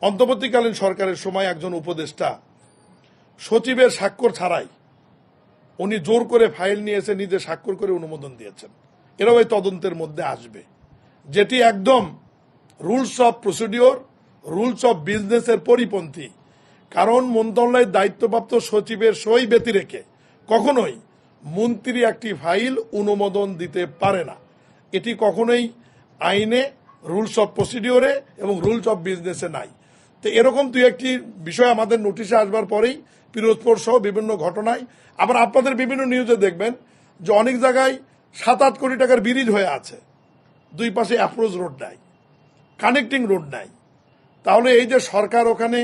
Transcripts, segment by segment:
অন্তর্বর্তীকালীন সরকারের সময় একজন উপদেষ্টা সচিবের স্বাক্ষর ছাড়াই উনি জোর করে ফাইল নিয়ে এসে নিজে স্বাক্ষর করে অনুমোদন দিয়েছেন। এরাও এই তদন্তের মধ্যে আসবে, যেটি একদম rules of procedure, rules of বিজনেসের পরিপন্থী। কারণ মন্ত্রণালয়ের দায়িত্বপ্রাপ্ত সচিবের সই ব্যতি রেখে কখনোই মন্ত্রী একটি ফাইল অনুমোদন দিতে পারে না। এটি কখনোই আইনে, রুলস অফ প্রসিডিওরে এবং রুলস অফ বিজনেসে নাই। তো এরকম দুই একটি বিষয় আমাদের নোটিশে আসবার পরেই পিরোজপুর সহ বিভিন্ন ঘটনায়, আবার আপনাদের বিভিন্ন নিউজে দেখবেন যে অনেক জায়গায় 7-8 কোটি টাকার ব্রিজ হয়ে আছে, দুই পাশে অ্যাপ্রোচ রোড নাই, কানেক্টিং রোড নাই। তাহলে এই যে সরকার ওখানে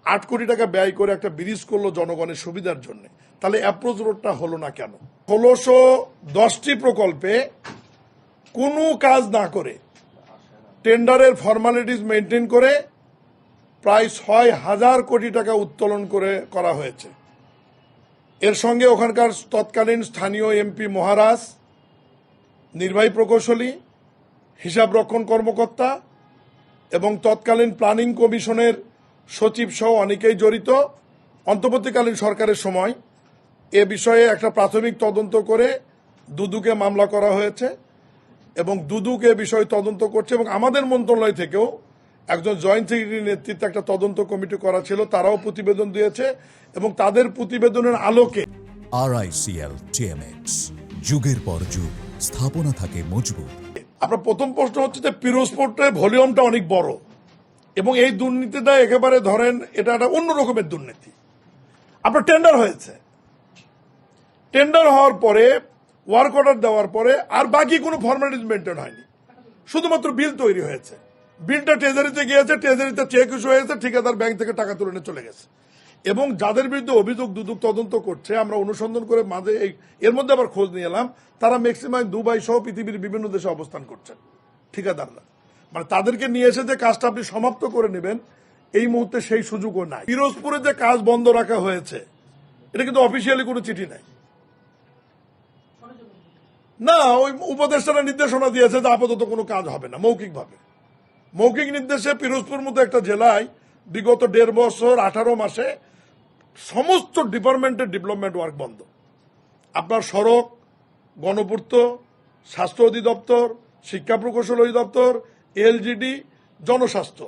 8 কোটি টাকা ব্যয় করে একটা ব্রিজ করলো জনগণের সুবিধার জন্য, তাহলে অ্যাপ্রোচ রোডটা হলো না কেন? 1610টি প্রকল্পে কোনো কাজ না করে টেন্ডারের ফর্মালিটিস মেনটেন করে প্রায় 6,000 কোটি টাকা উত্তোলন করা হয়েছে। এর সঙ্গে ওখানকার তৎকালীন স্থানীয় এমপি মহারাজ, নির্বাহী প্রকৌশলী, হিসাব রক্ষণ কর্মকর্তা এবং তৎকালীন প্ল্যানিং কমিশনের সচিব সহ অনেকেই জড়িত। অন্তর্বর্তীকালীন সরকারের সময় এ বিষয়ে একটা প্রাথমিক তদন্ত করে দুদুকে মামলা করা হয়েছে এবং দুদুক এ বিষয়ে তদন্ত করছে। এবং আমাদের মন্ত্রণালয় থেকেও একজন জয়েন্ট সেক্রেটারির নেতৃত্বে একটা তদন্ত কমিটি করা ছিল, তারাও প্রতিবেদন দিয়েছে এবং তাদের প্রতিবেদনের আলোকে RICL TMX যুগের পর যুগ স্থাপনা থাকে মজবুত। আপনার প্রথম প্রশ্ন হচ্ছে যে পিরোজপুরের ভলিউমটা অনেক বড় এবং এই দুর্নীতিটা একেবারে ধরেন এটা একটা অন্য রকমের দুর্নীতি। আপনার টেন্ডার হয়েছে, টেন্ডার হওয়ার পরে ওয়ার্ক অর্ডার দেওয়ার পরে আর বাকি কোনো ফর্মালিটিস মেনটেন হয়নি, শুধুমাত্র বিল তৈরি হয়েছে, বিলটা ট্রেজারিতে গিয়েছে, ট্রেজারিতে চেক ইস্যু হয়েছে, ঠিকাদার ব্যাংক থেকে টাকা তুলে নিয়ে চলে গেছে। এবং যাদের বিরুদ্ধে অভিযোগ দুদক তদন্ত করছে, আমরা অনুসন্ধান করে মাঝে এর মধ্যে আবার খোঁজ নিয়ে এলাম, তারা ম্যাক্সিমাম দুবাই সহ পৃথিবীর বিভিন্ন দেশে অবস্থান করছেন ঠিকাদাররা। মানে তাদেরকে নিয়ে এসে যে কাজটা আপনি সমাপ্ত করে নেবেন এই মুহূর্তে সেই সুযোগও নাই। পিরোজপুরে যে কাজ বন্ধ রাখা হয়েছে এটা কিন্তু অফিসিয়ালি কোনো চিঠি নাই, না ওই উপদেষ্টারা নির্দেশনা দিয়েছে যে আপাতত কোনো কাজ হবে না। মৌখিক নির্দেশে পিরোজপুর মতো একটা জেলায় বিগত 1.5 বছর 18 মাসে সমস্ত ডিপার্টমেন্টের ডেভেলপমেন্ট ওয়ার্ক বন্ধ। আপনার সড়ক, গণপূর্ত, স্বাস্থ্য অধিদপ্তর, শিক্ষা প্রকৌশল অধিদপ্তর, এলজিডি, জনস্বাস্থ্য,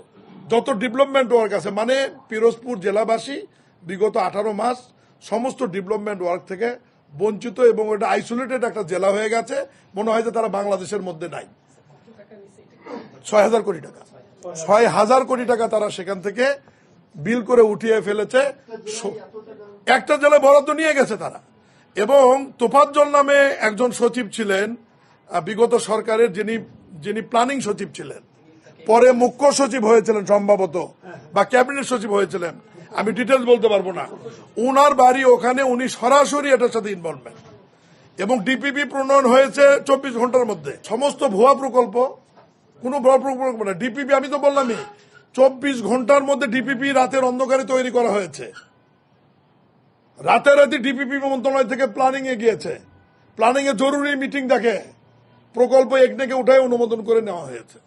যত ডেভেলপমেন্ট ওয়ার্ক আছে, মানে পিরোজপুর জেলাবাসী বিগত 18 মাস সমস্ত ডেভেলপমেন্ট ওয়ার্ক থেকে বঞ্চিত এবং এটা আইসোলেটেড একটা জেলা হয়ে গেছে। মনে হয় যে তারা বাংলাদেশের মধ্যে নাই। 6,000 কোটি টাকা, 6,000 কোটি টাকা তারা সেখান থেকে বিল করে উঠিয়ে ফেলেছে। একটা জেলায় বরাদ্দ নিয়ে গেছে তারা। এবং তোফাজ্জল নামে একজন সচিব ছিলেন বিগত সরকারের, যিনি প্ল্যানিং সচিব ছিলেন, পরে মুখ্য সচিব হয়েছিলেন সম্ভবত, বা ক্যাবিনেট সচিব হয়েছিলেন, আমি ডিটেলস বলতে পারবো না। উনার বাড়ি ওখানে, উনি সরাসরি এটার সাথে ইনভলভমেন্ট। এবং ডিপিপি প্রণয়ন হয়েছে 24 ঘন্টার মধ্যে। সমস্ত ভুয়া প্রকল্প, কোনো বড় প্রকল্প না। ডিপিপি আমি তো বললামই, 24 ঘন্টার মধ্যে ডিপিপি রাতের অন্ধকারে তৈরি করা হয়েছে। রাতারাতি ডিপিপি মন্ত্রণালয় থেকে প্ল্যানিং এ গিয়েছে, প্ল্যানিং এ জরুরি মিটিং দেখে প্রকল্প একনেকে উঠায় অনুমোদন করে নেওয়া হয়েছে।